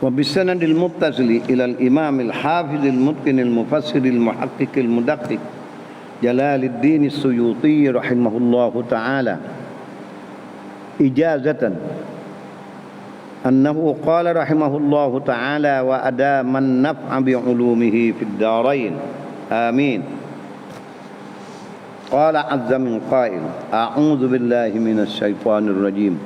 وبالسند المتصل إلى الإمام الحافظ المتقن المفسر المحقق المدقق جلال الدين السيوطي رحمه الله تعالى إجازة أنه قال رحمه الله تعالى وأدام النفع بعلومه في الدارين آمين. قال عز من قائل أعوذ بالله من الشيطان الرجيم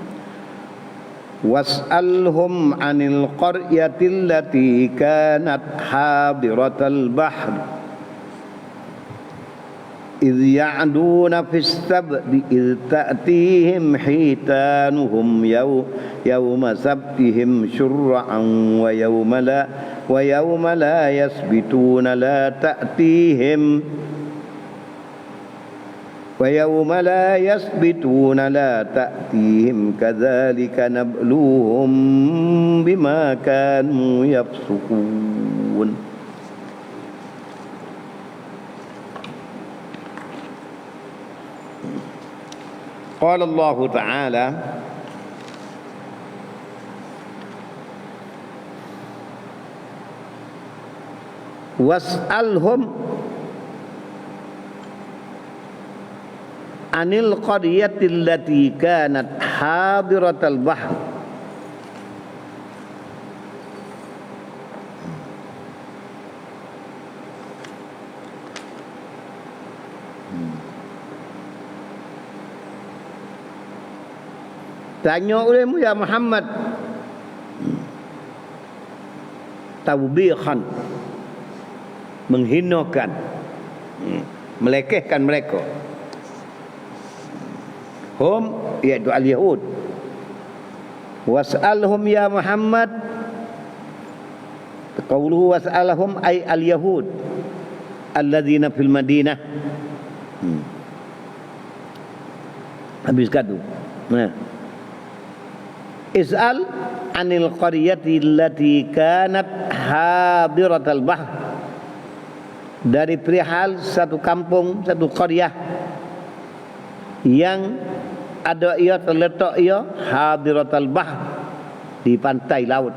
واسألهم عن القرية التي كانت حاضرة البحر إذ يعدون في السبت إذ تأتيهم حيتانهم يوم سبتهم شرعا ويوم لا يسبتون لا تأتيهم كذلك نبلوهم بما كانوا يفسقون. قال الله تعالى واسألهم عن القرية التي كانت حاضرة البحر tanya olehmu ya Muhammad taubihan menghinakan melekehkan mereka hum yaitu al-Yahud was'alhum ya Muhammad qawluhu was'alhum ay al-Yahud alladzina fil Madinah habis katu nah is'al anil qaryati allati kanat hadiratal bahr dari perihal satu kampung satu qaryah yang ada ia terletak ia hadiratal bahr di pantai laut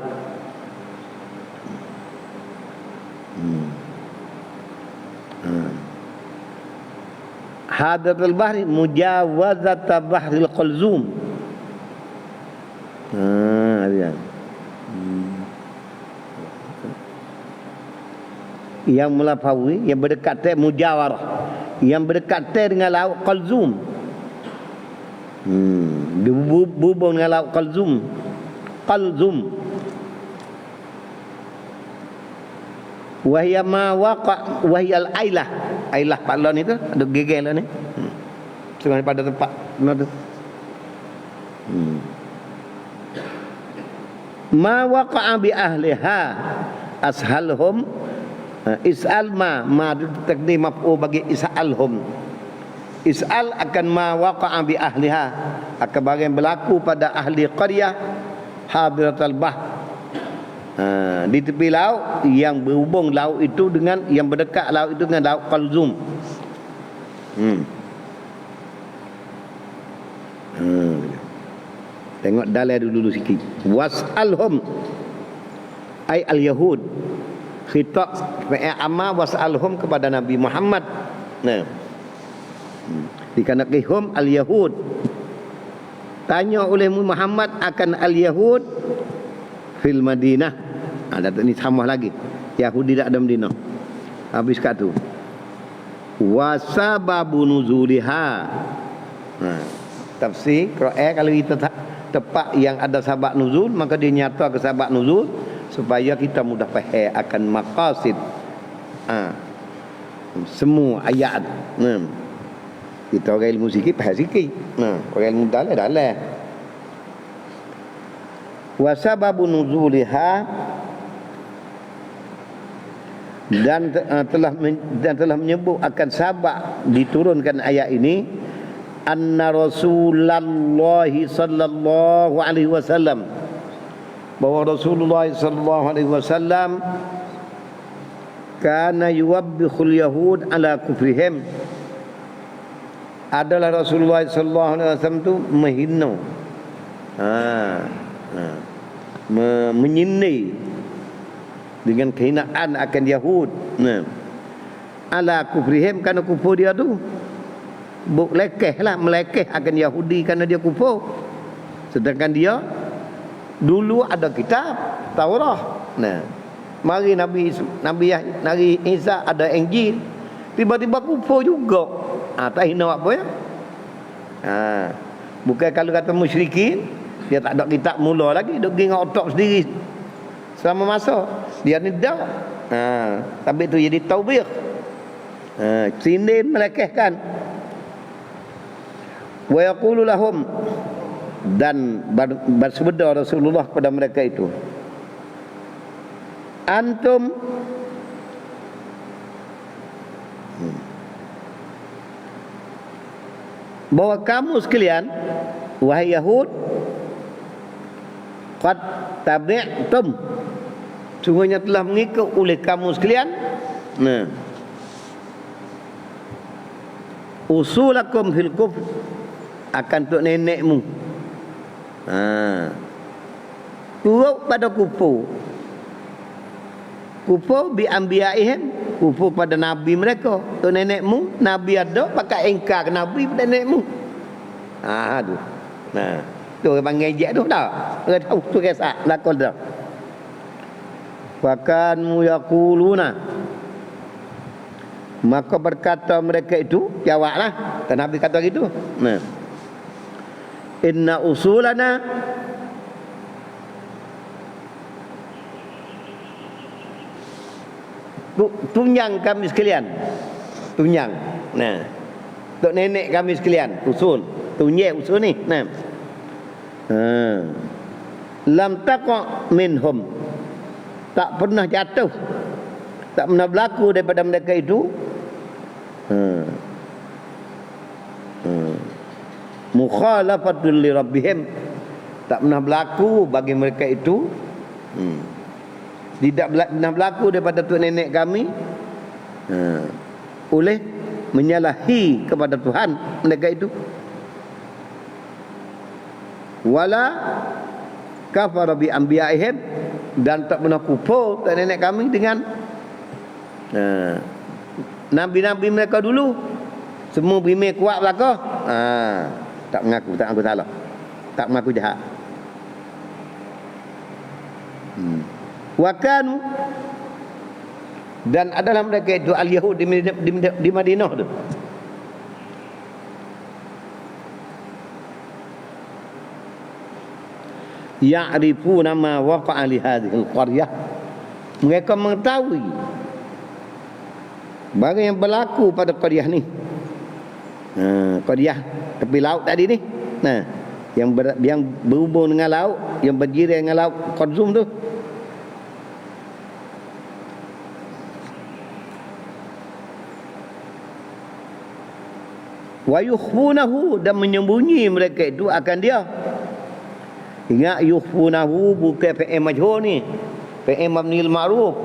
hadiratul bahri mujawazat bahril Qulzum yang melampaui yang berdekatan mujawarah yang berdekatan dengan laut Qulzum berhubung dengan laut Qulzum wahya ma waqa wahyal ailah palon itu ada gegel ni cuma pada tempat mana tu ma waqa'a bi ahliha ashalhum is'al ma takdim maf'ul bagi is'alhum is'al akan ma waqa'a bi ahliha akan bagian berlaku pada ahli qaryah hadiratul bahr di tepi laut yang berhubung laut itu dengan yang berdekat laut itu dengan laut Qulzum tengok dalil dulu sikit was'alhum ay al-Yahud khitab amma was'alhum kepada Nabi Muhammad nah dikarenakan hum al-Yahud tanya oleh Muhammad akan al-Yahud fil Madinah ada ni sama lagi Yahudi tak ada Madinah habis kat tu wasababu nuzuliha tafsir Quran kalau kita tepat yang ada sabab nuzul maka dia nyata ke sabab nuzul supaya kita mudah faham akan maqasid semua ayat kita orang ilmu sikit faham sikit orang ilmu dalam wa sababu nuzuliha dan telah menyebut akan sabab diturunkan ayat ini anna Rasulullah sallallahu alaihi wasallam bahwa Rasulullah sallallahu alaihi wasallam kana yuwabbihul yahud ala kufrihim adalah Rasulullah sallallahu alaihi wasallam tu menghina, menyinai dengan kehinaan akan Yahud. Ala kufrihim, kerana kufur dia tu. Melekeh akan Yahudi kerana dia kufur. Sedangkan dia dulu ada kitab Taurat. Mari Nabi Isa ada Injil, tiba-tiba kufur juga. Tak hina apa ya? Bukan kalau kata musyrikin, dia tak ada kitab mula lagi, duk pergi dengan otak sendiri selama masa. Dia ni dah. Tapi itu jadi taubih. Sini melekehkan. Wa yaqulu lahum, dan bersabda Rasulullah kepada mereka itu, antum bahwa kamu sekalian, wahai Yahud, qad tabi'tum, sungguhnya telah mengikut oleh kamu sekalian usulakum fil kufr, akan tok nenekmu turut pada kufur bi anbiya'ihim, kufur pada nabi mereka. Tok nenekmu nabi ada, pakai ingkar ke nabi pada nenekmu. Tu tu orang panggil ejek tu dah. Orang tahu tu kisah lakon dah. Bahkan yaquluna, maka berkata mereka itu, jawablah, kan Nabi kata gitu. Inna usulana, tunjang kami sekalian, tunjang. Tok nenek kami sekalian, usul, tunjang usul ni. Lam taqa minhum, tak pernah jatuh, tak pernah berlaku daripada mereka itu. Mukhalafatul li rabbihim, tak pernah berlaku bagi mereka itu. Tidak pernah berlaku daripada tok nenek kami oleh menyalahi kepada Tuhan mereka itu. Wala kafara bi anbiya'ihim, dan tak pernah kufur tok nenek kami dengan nabi-nabi mereka dulu. Semua bimik kuat belaka. Tak mengaku salah, tak mengaku jahat. Wakanu, dan adalah mereka itu al-Yahud di Madinah tu. Ya'rifuna ma waqa'a li hadhihi al-qaryah, mereka mengetahui barang yang berlaku pada qaryah ni. Qaryah tepi laut tadi ni. Yang berhubung dengan laut, yang berjiran dengan laut Qarzum tu. Wa yukhfunahu, dan menyembunyi mereka itu akan dia. Ingat, yukhfunahu bukan fi'il majhul ni, fi'il mabnil ma'ruf.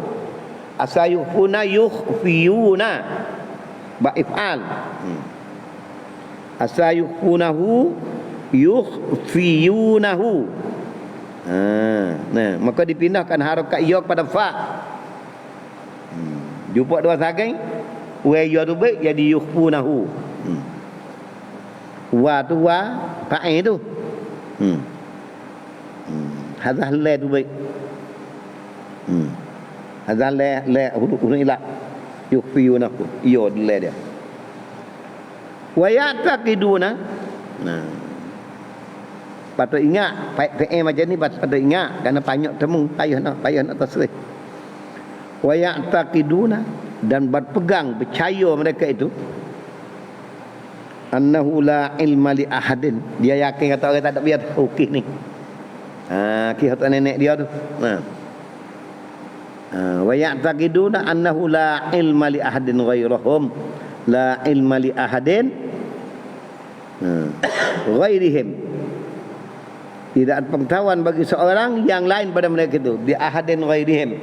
Asal yukhfuna, yukhfiyuna, ba'if'al. Asal yukhfunahu, yukhfiyunahu. Maka dipindahkan harakat ya kepada fa. Jumpa dua saking, wa ya tu baik jadi yukhfunahu. Wa tu wa, fa'il tu. Hazah la tu baik. Hazah la huruf ila yukhfiyunahu. Ya la dia. Wa ya'taqiduna. Patut ingat fi'il macam ni, patut ingat kerana banyak temu, payah nak tasrih. Wa ya'taqiduna, dan berpegang, percaya mereka itu, annahu la ilma li ahadin, dia yakin kata orang tak ada biar tahu kisah ni. Kisah tok nenek dia tu. Wa ya'taqiduna annahu la ilma li ahadin ghairahum, la ilma li ahadin ghairihim, tidak ada pengetahuan bagi seorang yang lain pada mereka itu, di ahadin ghairihim.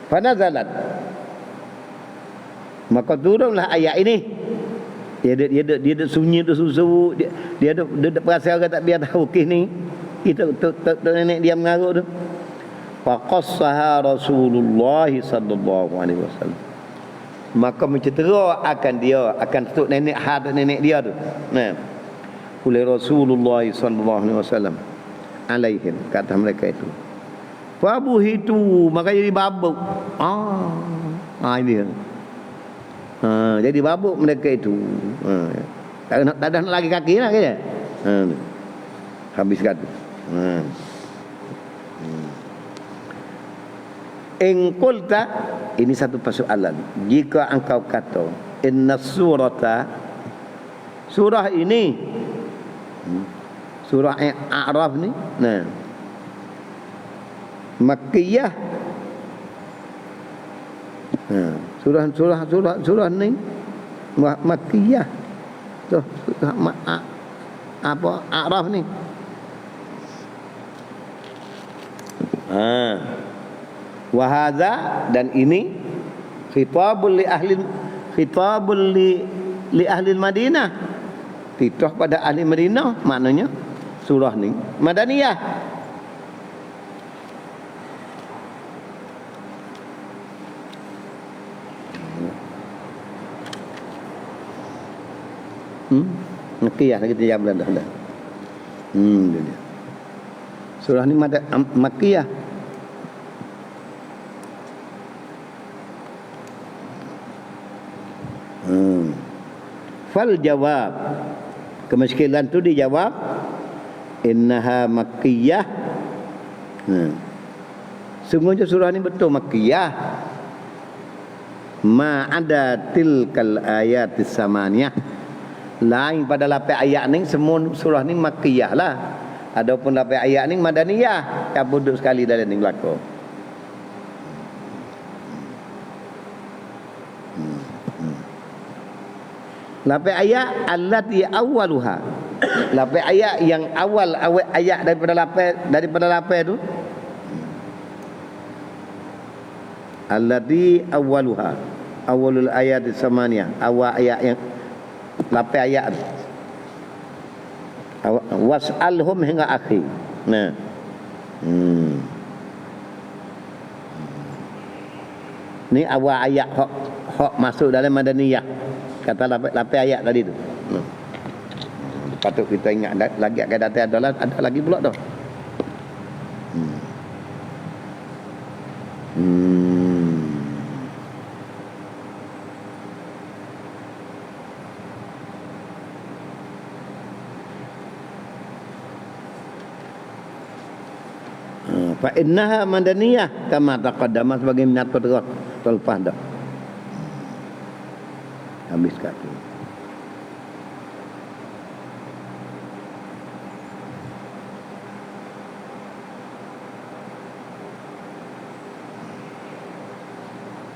Fanazalat, maka turunlah ayat ini. Dia ada sunyi tu susu, dia ada perasa orang tak biar tahu kes ni. Kita nenek dia mengarut tu. Faqassaha Rasulullah sallallahu alaihi wasallam. Maka mencerita akan dia, akan tok nenek nenek dia tu. Nah. Oleh Rasulullah sallallahu alaihi wasallam alaihim, kata mereka itu. Fabuhitu, maka jadi babuk. Ini. Jadi babuk mereka itu. Tak ada nak lagi kaki lah kaya. Habis kata. In qulta, ini satu persoalan. Jika engkau kata inna surata, surah ini, surah A'raf ni, nah, Makkiyah. Surah ni Makkiyah. Tu apa A'raf ni? Wahada, dan ini khitabul li ahli Madinah, titah pada ahli Madinah, maknanya surah ni Madaniyah. Makkiyah lagi dia jawab dah. Dia. Surah ni Makkiyah. Fal jawab, kemiskinan tu dijawab innaha Makkiyah. Sungguhnya surah ni betul Makkiyah. Ma ada tilkal ayatis samaniyah. Lain pada 8 ayat ni, semua surah ni Makkiyah lah. Adapun 8 ayat ni Madaniyah. Kabut duduk sekali dalam ni berlaku. Lapan ayat allati awwaluha. Lapan ayat yang awal ayat daripada lapan tu. Allati awwaluha. Awwalul ayat samaniyah. Awal ayat yang lapan ayat tu. Was'alhum hingga akhir. Nah. Ni awal ayat hak masuk dalam Madaniyah. Kata lapan ayat tadi tu. Patut kita ingat lagi akan datang ada lagi pula tu. Fa innaha madaniyah kama taqaddama, sebagai minat terus terlepas dah. Habis kata.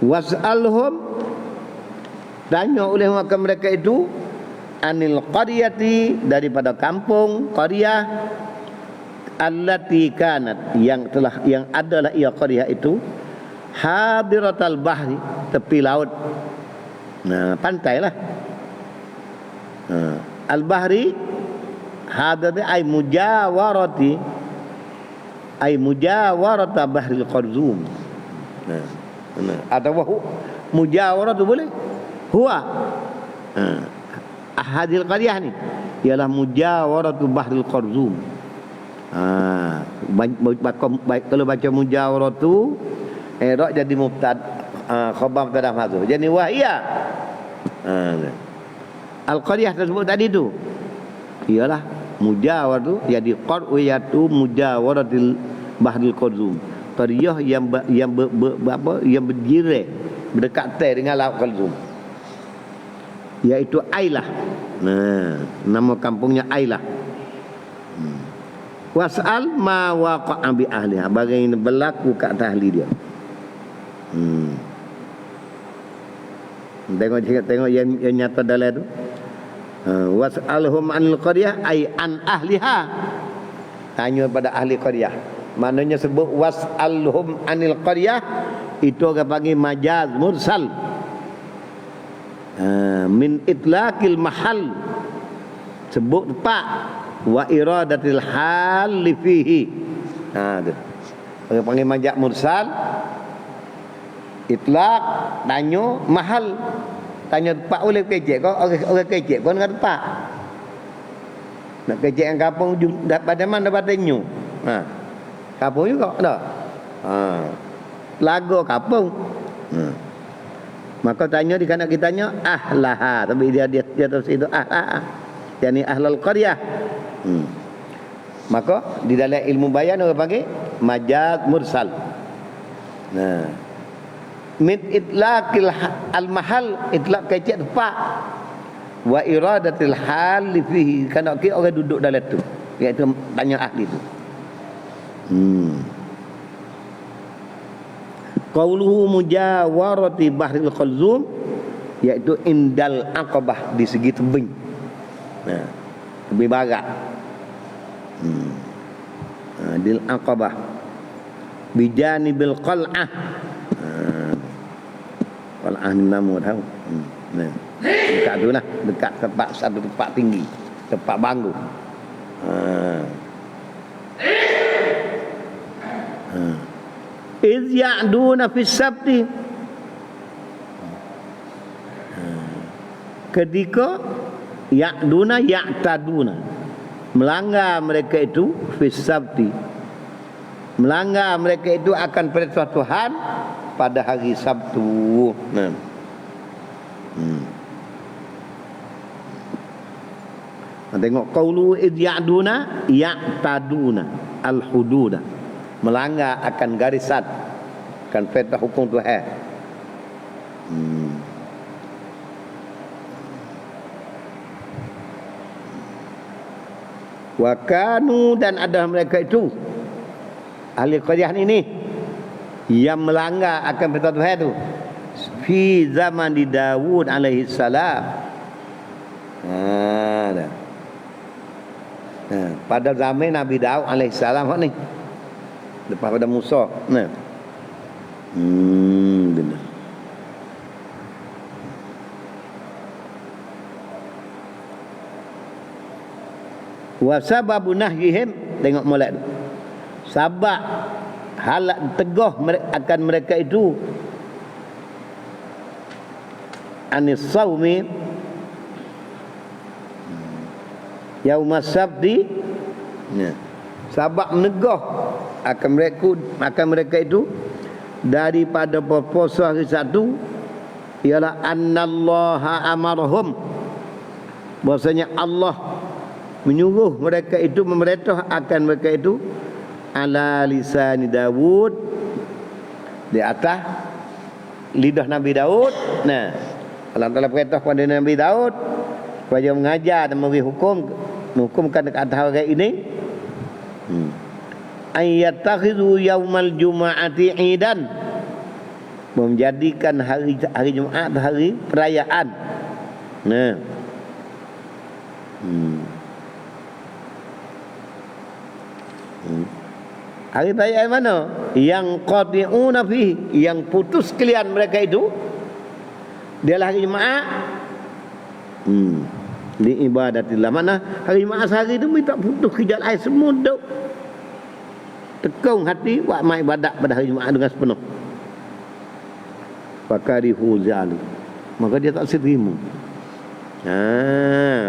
Was'alhum, tanya oleh mereka itu, anil qaryati, daripada kampung qaryah, allati kanat, yang adalah ia qaryah itu, hadiratal bahri, tepi laut. Nah, pantai lah. Al-bahri hadati ay mujawarati, ay mujawarata bahril qarzum. Atau mujawaratu boleh. Huwa ahadil qaryah ni ialah mujawaratu bahril qarzum. Kalau baca mujawaratu, i'rab jadi khabar mubtada mahdzuf. Jadi wahia, al-qaryah tersebut tadi tu ialah mujawar tu, jadi qariyatu mujawaratil bahril qarzum. Qaryah yang berjiran, berdekatan dengan laut Qarzum, iaitu Ailah. Nama kampungnya Ailah. Was'al ma waqa'a bi ahliha, bagaimana berlaku ke atas ahli dia. Tengok yang nyata dalam tu. Was'alhum anil qaryah ay an ahliha. Tanya pada ahli qaryah. Maknanya sebut was'alhum anil qaryah, itu orang panggil majaz mursal. Min itlaqil mahal, sebut tempat, wa iradatil hal fihi. Tu. Orang panggil majaz mursal, itlaq, tanya mahal. Tanya tempat boleh kecek kau, orang kecek kau dengan tempat. Nak kecek yang kampung pada mana dapat tenyu. Kampung juga tak? Lagu kampung. Maka tanya di kanak kitanya ahlaha, tapi dia terus itu ahlaha. Yani ahlul qaryah. Maka di dalam ilmu bayan orang panggil majaz mursal. Min itlaqil al-mahal, itlaq kecek tempat, wa iradatil hal fihi, kana orang duduk dalam tu, iaitu tanya ahli tu. Qauluhu mujawarati bahril qalzum, iaitu indal aqabah, di segi tebing. Tebing barat. Dil aqabah bijanibil qal'ah. Qal'ah ni nama tahu. Dekat tu lah, dekat tempat satu tempat tinggi, tempat banggu. Iz ya'duna fis sabti, ketika ya'duna ya'taduna, melanggar mereka itu fis sabti, melanggar mereka itu akan perintah Tuhan pada hari Sabtu. Tengok qaulu iz ya'duna ya'taduna al-hududa, melanggar akan garisan, akan perintah hukum Tuhan. Wa kanu, dan ada mereka itu ahli qaryah ini yang melanggar akan perintah Tuhan itu fi zaman di Daud alaihi salam. Pada zaman Nabi Daud alaihi salam ni, lepas pada Musa. Benar. Wa sababu nahyihim, tengok molek. Sebab halak teguh akan mereka itu anis saumi yaumas sabti, sebab menegah akan mereka itu daripada berpuasa hari Sabtu, ialah annallaha amarhum, bahwasanya Allah menyuruh mereka itu, memerintah akan mereka itu ala lisani Daud, di atas lidah Nabi Daud. Allah Taala perintah kepada Nabi Daud supaya mengajar dan memberi menghukumkan dekat atas orang ini, ayattakhidhu yaumal jumu'ati idan, menjadikan hari Jumaat hari perayaan. Hari perayaan mana? Yang qati'una fihi, yang putus kalian mereka itu, dialah hari Jumaat. Li ibadatillah, mana hari Jumaat sehari itu minta putus kejal air semua duk tekung hati buat mai ibadat pada hari Jumaat dengan sepenuh. Fakarihu zalik, maka dia tak terima.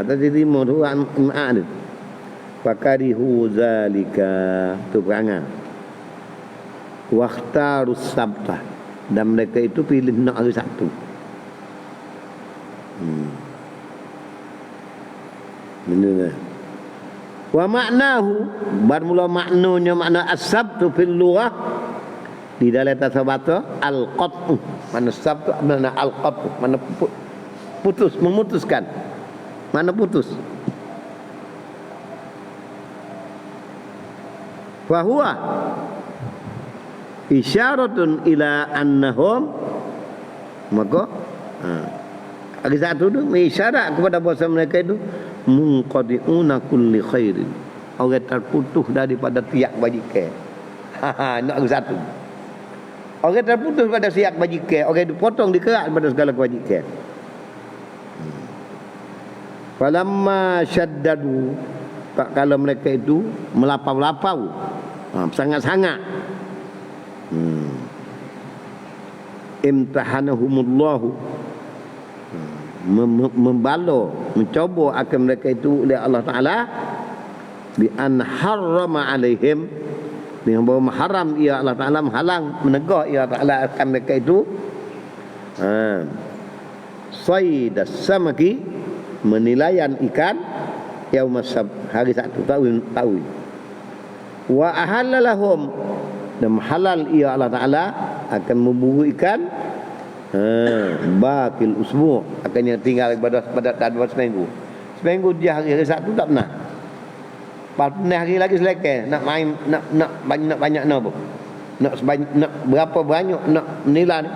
Tak terima tu Jumaat tu. Fakarihu zalika, tu perangai. Wakhtarus sabtah, dan mereka itu pilih nak hari Sabtu. Benar. Wa maknahu, bermula maknanya, makna as-sabtu fil lughah di dalam bahasa bahasa al-qat'u, mana sabtu makna al-qat'u, mana putus, memutuskan, mana putus. Fa huwa isyaratun ila annahum, maka hari Sabtu itu mengisyarat kepada bahasa mereka itu munqadi'una kulli khairin, orang terputus daripada tiap bajikan. Nak hari satu. Orang terputus pada siap kebajikan, orang dipotong dikerak pada segala kebajikan. Falamma syaddadu, tak kala mereka itu melapau-lapau, sangat-sangat. Imtahanahumullahu, membalo, mencoba akan mereka itu oleh Allah Ta'ala bi an harrama alaihim, dengan bahawa haram ia Allah Ta'ala menghalang, menegak ia Ta'ala akan mereka itu saydas samaki, menilaian ikan yaumas hari satu tahun wa ahallalahum, dan halal ia Allah Ta'ala akan memburu ikan bakil usbu', akan yang tinggal pada dua seminggu dia hari satu tak pernah. Pernah hari lagi selekeh nak main, nak banyak nak berapa banyak nak menilai,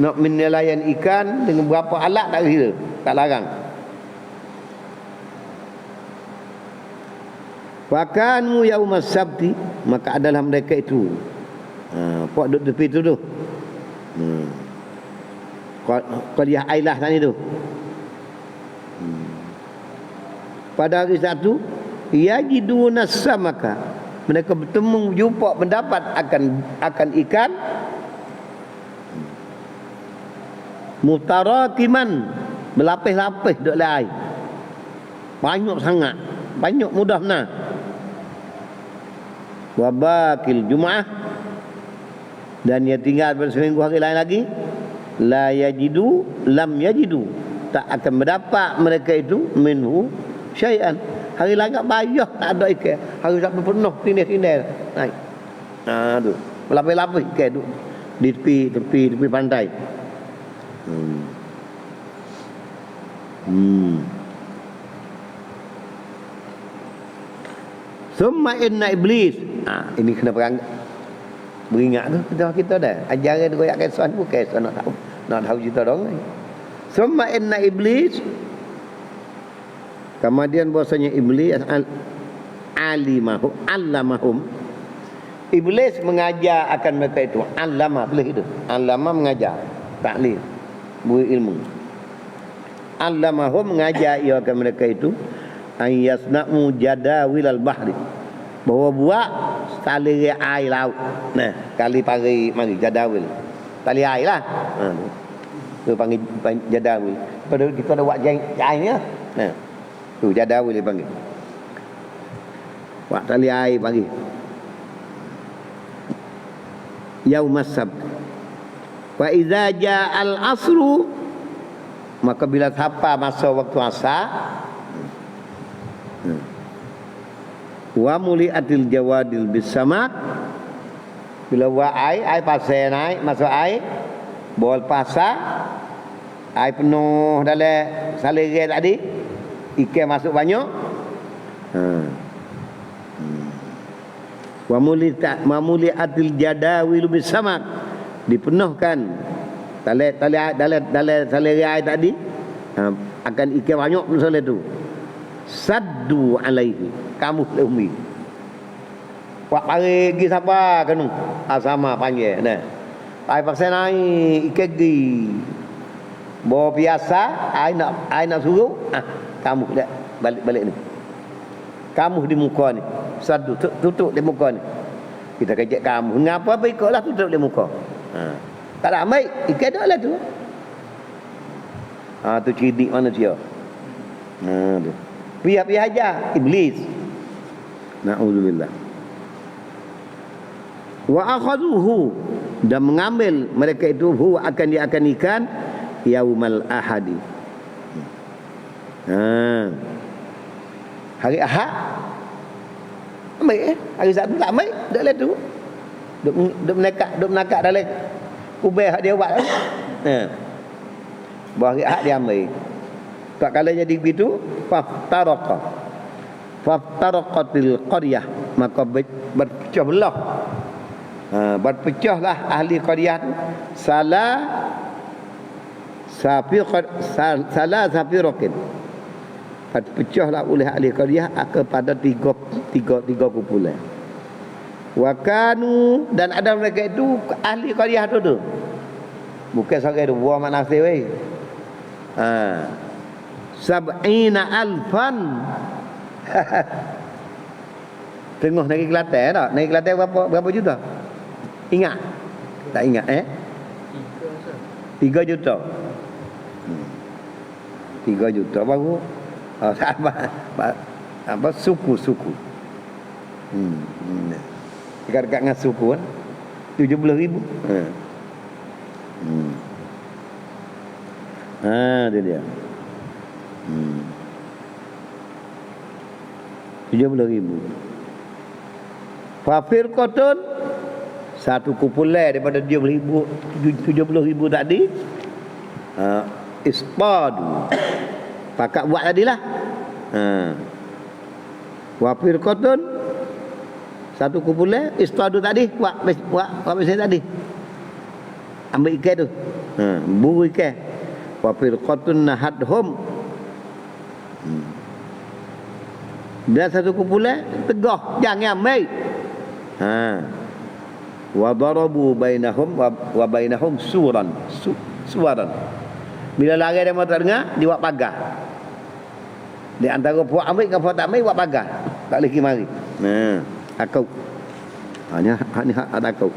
nak menilaian ikan dengan berapa alat tak kira, tak larang. Wakanu yaumas sabti, maka adalah mereka itu pok duduk tepi tu qadiyah ailah tadi tu. Pada hari satu yajiduna samaka, mereka bertemu jumpa mendapat akan ikan mutarakiman, berlapis-lapis duk air, banyak sangat, banyak mudah nah. Wabakil Jumaah, dan ia tinggal berseminggu hari lain lagi, la yajidu lam yajidu, tak akan mendapat mereka itu minhu syai'an. Hari lain tak bayar, tak ada ikan. Hari Sabtu penuh tindih-tindih naik. Tu berlapis-lapis ikan tu di tepi pantai. Summa inna iblis. Ini kena beringat tu kita dah. Ajaran tu koyak kesan bukan kesan nak tahu cerita dong. Summa inna iblis, kemudian bahasanya iblis allamahum, iblis mengajar akan mereka itu. Allama boleh itu. Allama mengajar, taklim, beri ilmu. Allamahum mengajar ia akan mereka itu ayyasna'u jadawil al-bahri, bahawa buat tali air laut. Nah, kali pari mari jadawil. Tali air lah. Tu panggil jadawil. Pada kita ada buat airnya. Nah, tu jadawil dia panggil. Buat tali air pagi. Yaumas sabt. Wa idza ja'al asru, maka bila sampai masa waktu asar, wa muliatil jawadil bisamak, bila buat air pasir naik masuk air, bol pasar, air penuh dalam salirai tadi, ikan masuk banyak. Wa muliatil jadawil bisamak, dipenuhkan dalam salirai air tadi, akan ikan banyak misalnya tu. Saddu alaihi, kamu umi. Wak pari gi siapa kanu? Sama panggil. Nah. Pai paksa naik ikan gi. Bawa biasa, ai nak suruh, kamu dah balik ni. Kamu di muka ni. Saddu tutup di muka ni. Kita kejek kamu. Ngapa ikutlah tutup di muka. Tak ada ambil, ikan dah lah tu. Tu cidik manusia. Tu. Pihak-pihak aja iblis. Na'udzubillah. Wa akhaduhu, dan mengambil mereka itu akan ikan yaumal ahadi. Hari Ahad ambil hari Sabtu tak ambil, dak lah tu. Duk menakat dalam kubeh dia buat. Hari Ahad dia ambil. Tak kalanya begitu, faftaraqatil qaryah, maka berpecah belah. Berpecahlah ahli qaryah tu. Salah safirokin. Berpecahlah oleh ahli qaryah kepada tiga kumpulan. Wa kanu, dan ada mereka itu ahli qaryah tu. Bukan seorang tu buah mak nafsi weh. Sab'ina alfan. Tengok negeri Kelantan tak? Negeri Kelantan berapa juta? Ingat? Tak ingat 3 juta. 3 juta baru. Apa suku. Dekat-dekat dengan suku kan 70,000. Itu dia. 70,000. Fafir kotun satu kumpulan daripada 70,000 tadi. Ispadu. Pakat buat tadilah. Wafir kotun satu kumpulan ispadu tadi buat mesin tadi. Ambil ikan tu. Buru ikan. Wafir kotun nahadhum. Dan satu kumpulan tegah jangan ambil. Wa darabu bainahum wa bainahum suran. Bila lari dia mau tak dengar, dia buat pagar. Di antara puak ambil dengan puak tak ambil buat pagar. Tak boleh pergi mari. Akau. Hanya ada akau.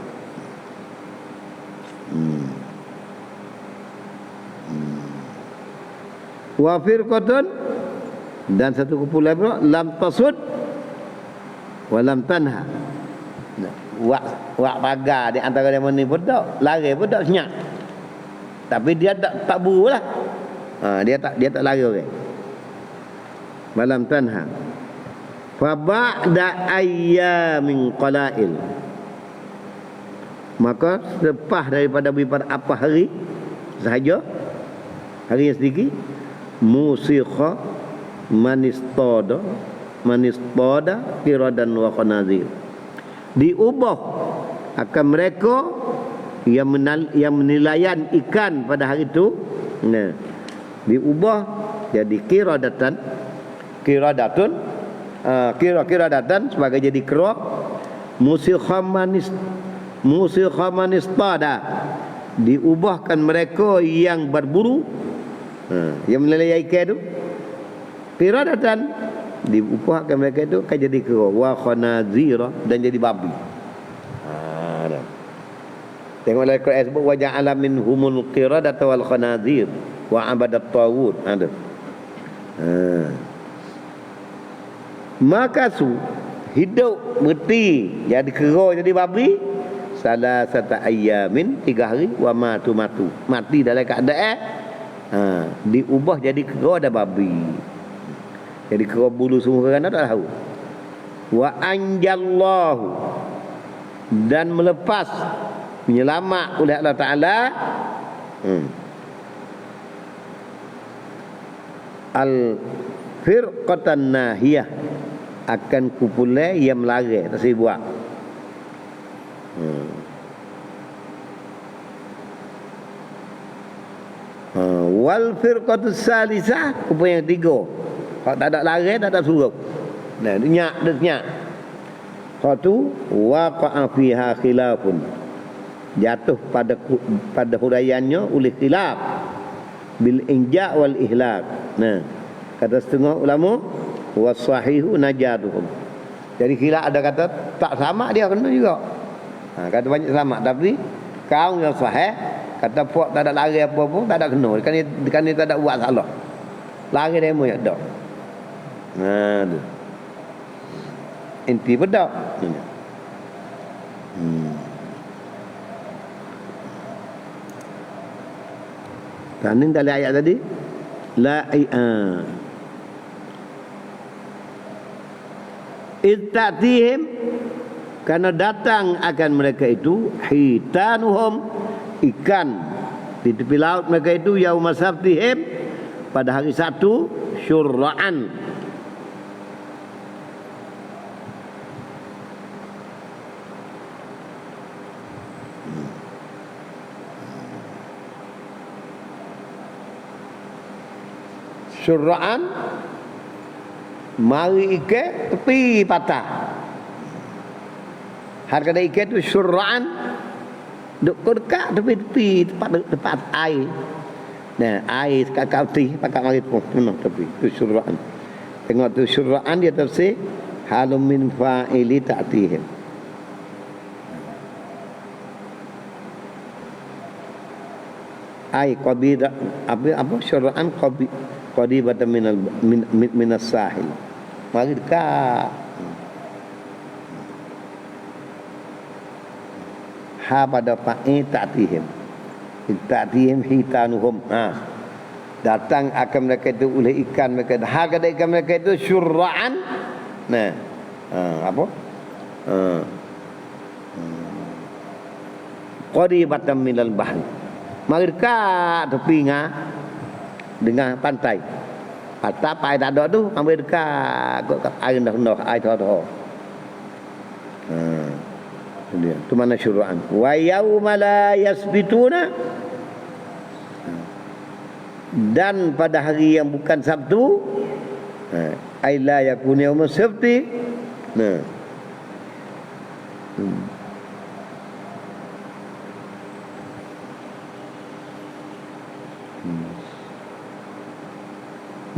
Wa firqatun, dan satu kumpulan pula lam tasud wa lam tanha. Wak pagar di antara dia ni pun tak lari pun tak senyap. Tapi dia tak buru lah. Dia tak lari orang. Malam tanha. Fa ba'da ayyamin qalail. Maka lepas daripada apa hari sahaja, hari yang sedikit, musikha manistada qiradan wa khanazir. Diubah akan mereka yang menilaian ikan pada hari itu. Diubah jadi qiradatan sebagai jadi kera. Musikhamanista diubahkan mereka yang berburu, yang menilai ikan itu. Qiradatan diubahkan mereka itu akan jadi kera. Wa khanazira, dan jadi babi. Tengok dalam Quran sebut wa ja'ala minhumul qiradata wal khanazir wa abadat tawud. Ada. Maka hidup mati jadi kera jadi babi salasata ayyamin 3 hari wa matu mati dalam keadaan diubah jadi kera dan babi. Jadi kera bulu semua kan tak tahu. Wa anjallahu, dan melepas menyelamat oleh Allah Ta'ala al-firqatan nahiyah, akan kumpulan yang melari tak saya buat. Wal firqatus salisah, kumpulan yang 3. Kalau tak ada lari, tak ada suruh. Nah, dia nyak. Kalau tu waqa'a fiha khilafun, jatuh pada huraiannya oleh khilaf bil inja' wal ihlak. Nah, kata setengah ulama wasahihu najaduhum. Jadi khilaf ada kata tak sama, dia kena juga. Kata banyak sama, tapi kaum yang sahih kata puak tak ada lari apa pun tak ada kena. Kan dia tak ada buat salah. Lari dia mau dak. Tu. Inti bedak. Kan dalam ayat tadi la itatihim, karena datang akan mereka itu hitanuhum, ikan di tepi laut mereka itu yauma sabtihim, pada hari Sabtu, syurra'an, syurra'an, mari ikan tepi patah. Harga ikan itu syurra'an. Duk dekat tepi-tepi tempat air. Nah, air kat kauti pakai mari pun menang tepi. Itu syurra'an. Tengok tu syurra'an dia tafsir halum min fa'ili ta'tihim. Ai qabida apa syura'an qadibatan minas sahil. Mari dekat. Ha pada fa'i ta'tihim. Ta'tihim hitanuhum. Datang akan mereka itu oleh ikan mereka. Harga ikan mereka itu syurra'an. Nah, apa? Qadibatan minal bahri. Mari dekat tepi dengan pantai. Pantai tak ada tu, ambil dekat air rendah, air dah. Dia tu mana syura'an. Wa yauma la yasbituna. Dan pada hari yang bukan Sabtu, ai la yakun yaum sabti. Nah.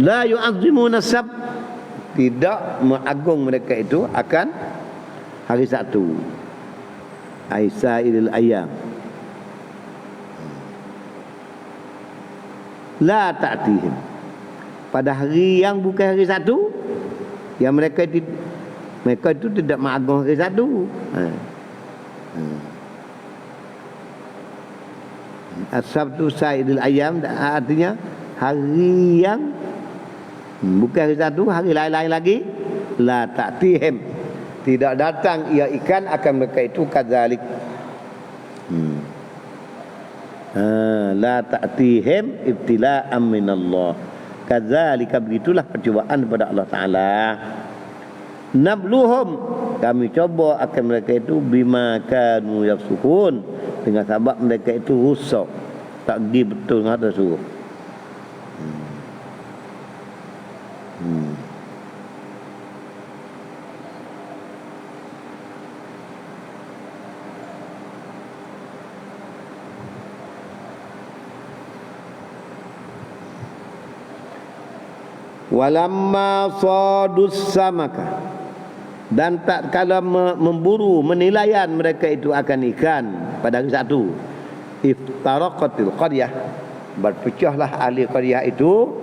La yu'azzimuna sab, tidak mengagung mereka itu akan hari Sabtu. Aisailil ayam. La ta'tihim. Pada hari yang bukan hari Sabtu, yang mereka itu tidak mengagung hari Sabtu. As-sabtu sailil ayam artinya hari yang bukan hari Sabtu, hari lain-lain lagi. La ta'tihim, tidak datang ia ikan akan mereka itu kadzalik. La ta'tihim ibtila'an minallah. Kadzalika, begitulah percobaan daripada Allah Ta'ala. Nabluhum, kami coba akan mereka itu bima kanu yafsukun, dengan sebab mereka itu rusak, tak pergi betul dengan atas suruh. Walamma sadus samaka, dan tak kala memburu menilaian mereka itu akan ikan pada hari Sabtu, iftaraqatil qaryah, berpecahlah ahli qaryah itu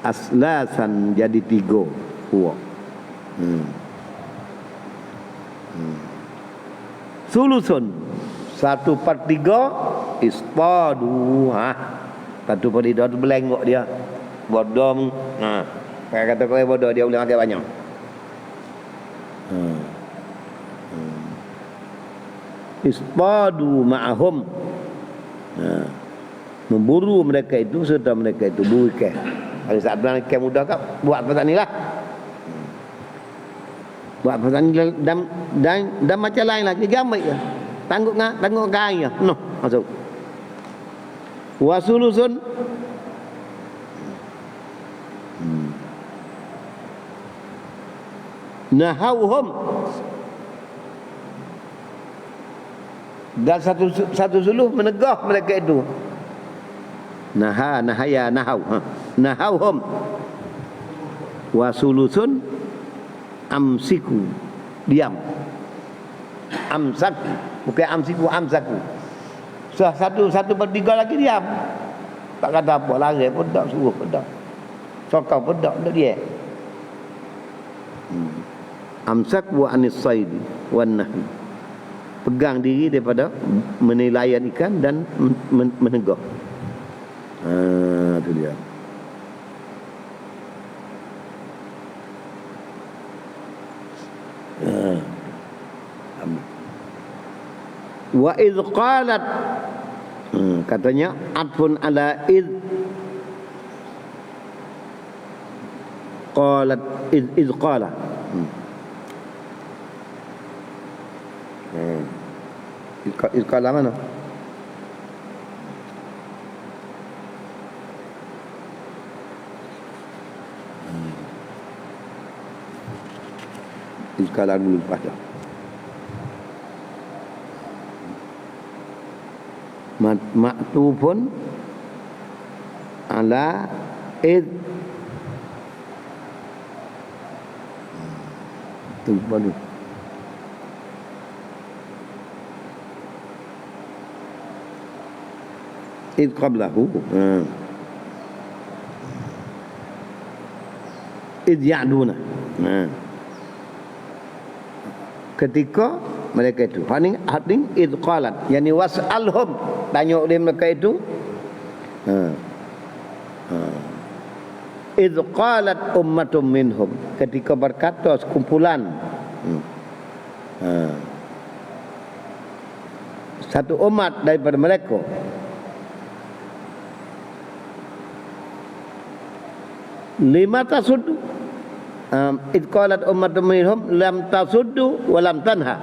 aslasan, jadi 3 puak. Sulusun 1/3 istadu. 1/3 tu belengok dia. Bodoh. Kata kau bodoh, dia ulang agak banyak. Istadu ma'ahum. Memburu mereka itu serta mereka itu buru ikan. Hari saat bulan ikan muda kau buat pasal ni lah. Buat pasal ni dan macam lain lagi gambar je. Tangguh kain je. Noh, masuk. Wasulusun nahauhum, dan satu suluh menegah mereka itu. Nahaya nahau. Nahauhum. Wasulusun amsiku, diam. Amsaku, bukan amsiku, amsaku. Satu per 3 lagi diam. Tak kata apa, lari pun tak, suruh pun tak, sokau pun tak dia. Amsak wa anis saidi wan nahi, pegang diri daripada menilaian ikan dan menegah. Itu dia. Wa idh qalat, katanya atfun ala idh qalat, idh qala. Idh qala mana? Izqala dulu pada maktubun ala id tu baru id qablahu id ya'duna ketika mereka itu hading id qalat yani was'alhum tanya oleh mereka itu id qalat ummatum minhum ketika berkata sekumpulan satu umat daripada mereka lima tasuddu id qalat ummatum minhum lam tasuddu wa lam tanha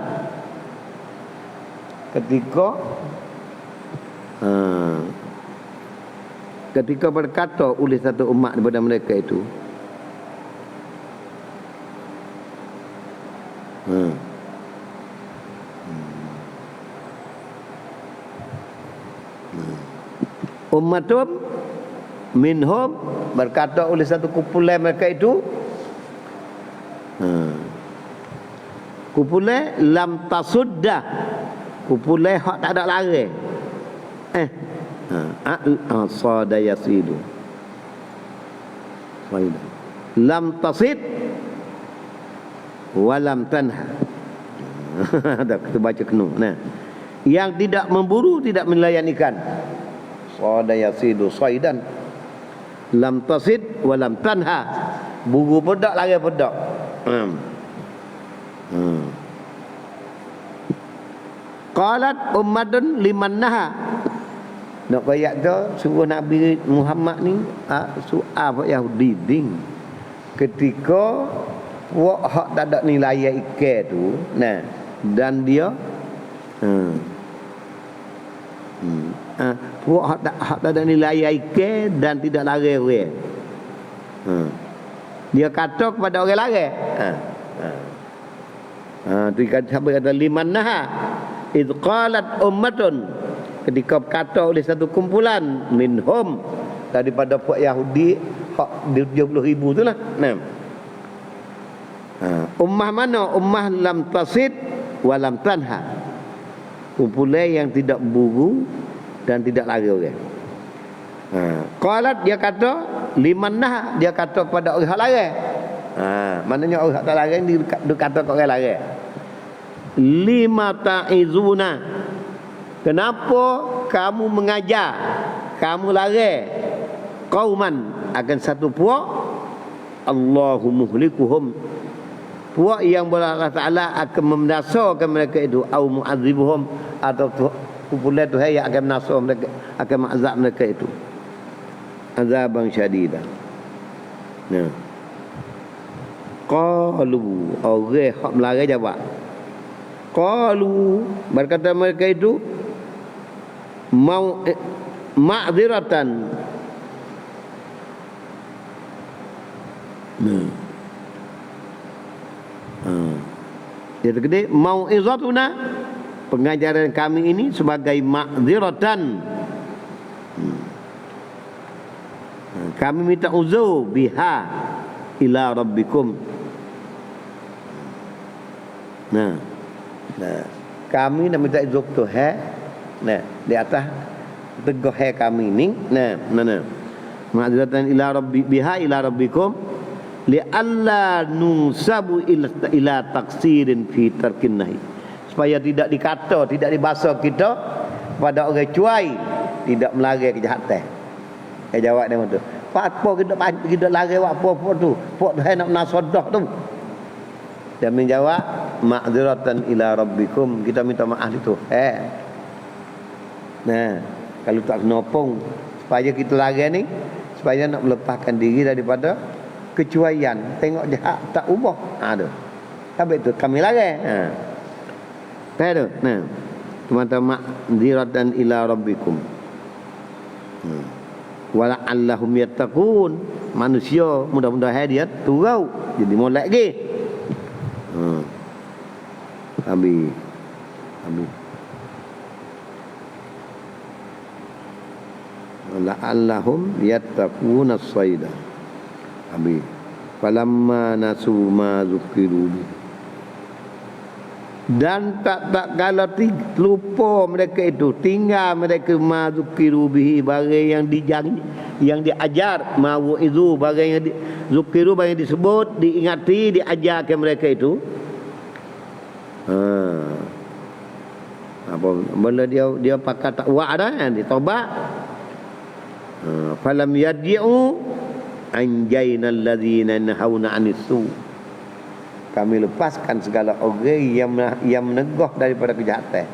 ketika berkata oleh satu umat daripada mereka itu ummatum minhum berkata oleh satu kumpulan mereka itu kumpulan lam tasudda kumpulan hak tak ada lari sada yasidu lam tasid walam tanha dah kita baca kena nah yang tidak memburu tidak melayanikan sada yasidu saidan lam tasid walam tanha buru pedak lari pedak qalat ummadun liman naha nak bayak tu suruh Nabi Muhammad ni soal buat Yahudi ding ketika wak hak tak ada nilai ikan tu nah dan dia wak hak tak ada nilai ikan dan tidak lari orang dia kata kepada orang lari tu kata liman naha id qalat ummatun ketika berkata oleh satu kumpulan minhum daripada puak Yahudi hak 70,000 tu lah ummah mana ummah lam tasid wa lam tanha kumpulan yang tidak buru dan tidak lari orang qalat dia kata liman nah dia kata kepada orang hak lari maknanya orang hak tak lari dia kata kepada orang lari lima ta'izuna kenapa kamu mengajar kamu lari qauman akan satu puak Allahu muhlikuhum puak yang Allah Ta'ala akan membinasakan mereka itu au mu'adzibuhum atau kumpulan Tuhan yang akan menasa mereka akan mengazab mereka itu azaban syadidah qalu orang hak melari jawab qalu berkata mereka itu mau ma'dziratan dia tergede mau izatuna pengajaran kami ini sebagai ma'dziratan kami minta uzur biha ila rabbikum nah kami nak minta izur Tuhan di atas teguh kami ni ma'dziratan ila rabbi biha ila rabbikum li alla nusabu ila taksirin fi tarkin nahi supaya tidak dikata tidak dibahasa kita pada orang cuai tidak melari kejahatan jawab dia tu apa kita lari apa tu pok Tuhan nak nasodah tu dia menjawab ma'dziratan ila rabbikum kita minta maaf itu nah kalau tak kenopong supaya kita lari ni supaya nak melepaskan diri daripada kecuaian tengok jahat tak ubah tu habis tu kami lari tu nah teman-teman ma'dziratan ila rabbikum wala allahum yattaqun manusia mudah-mudahan dia turau jadi molek lagi Habis. La'allahum yattaquna as-sayda. Habis. Falamma nasu ma zukiru bi. Dan tak kala lupa mereka itu, tinggal mereka ma zukiru bihi, barang yang diajar, ma wu'izu, barang yang zukiru, barang yang disebut, diingati, diajar ke mereka itu. Apa bila dia pakai takwa dah kan, dia taubat. Falam yad'u anjaynal ladzina nahawna 'anis su. Kami lepaskan segala orang yang menegah daripada kejahatan.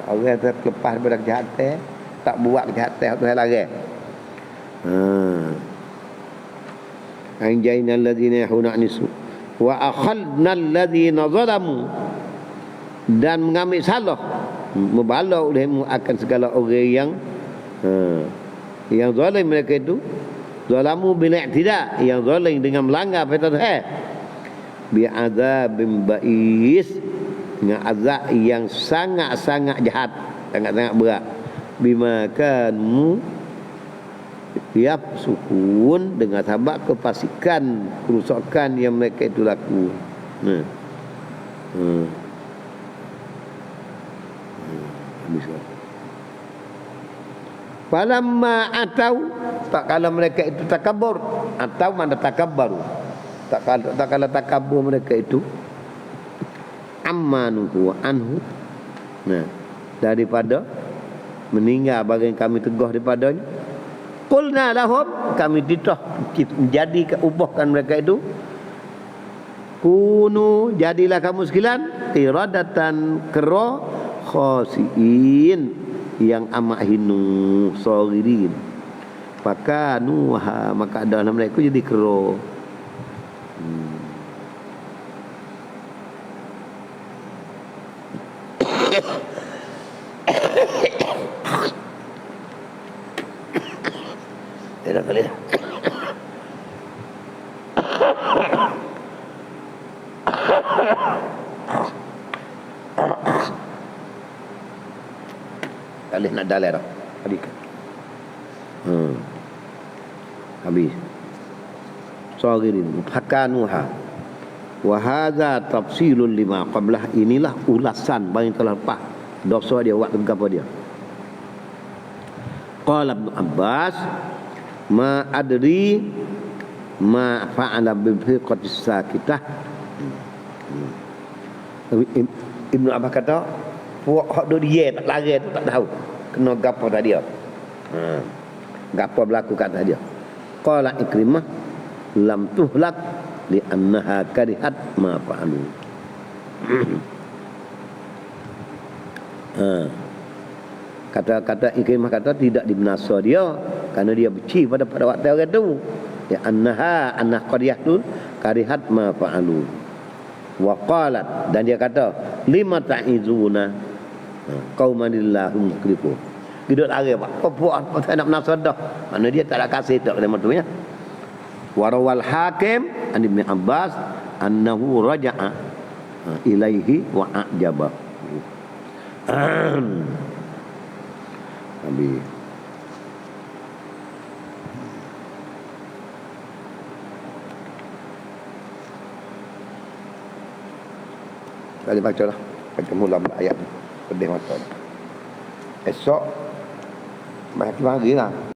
Orang yang terlepas daripada kejahatan, tak buat kejahatan tu lagi. Anjaynal ladzina nahawna 'anis su wa akhadnal ladzina zalamu, dan mengambil salah, membalau olehmu akan segala orang yang zalim mereka itu. Zalamu bil i'tida, yang zalim dengan melanggar perintah bi adzabim ba'is, dengan azab yang sangat-sangat jahat, sangat-sangat berat. Bima kanu sukun, dengan sebab kefasikan, kerusakan yang mereka itu laku. Falamma atau, tak kala mereka itu takabur, atau mana takabbaru, tak kala takabur mereka itu, ammanuhu anhu, daripada meninggal bagi kami tegah daripadanya. Qulna lahum, kami ditah menjadi ubahkan mereka itu, kunu, jadilah kamu sekalian qiradatan kera khasiin, yang amat hinu, sagirin. Fakanuha, maka adalah mereka jadi kera. Tidak kali dah. Alih nak dalai dah. Habis. Sagirin fakanuha. Wa hadza tafsilun lima qablah, inilah ulasan bagi telah lepas dosa dia, waktu apa dia. Qala Ibn Abbas, ma adri ma fa'ala bi fiqatis sakitah. Ibn Abbas kata, puak hak dia tak lari tu tak tahu kena gapo dah dia. Gapo berlaku kat dia. Qala Ikrimah, lam tuhlak li annaha karihat ma fa'alu. Kata Ikrimah kata tidak dibinasa dia kerana dia benci pada waktu orang tu. Ya annaha qariyah tu karihat ma fa'alu. Wa qalat, dan dia kata, lima ta'izuna qaumanillahum mukrifu. Hidup lari apa buat tak nak menasa dah. Mana dia tak ada kasih tak kena tu ya. Wa rawal Hakim an Ibn Abbas annahu raja'a ilaihi wa a'jaba. Habis. Kali baca lah. Baca mula ayat. Pedih mata. Esok, banyak lagi lah.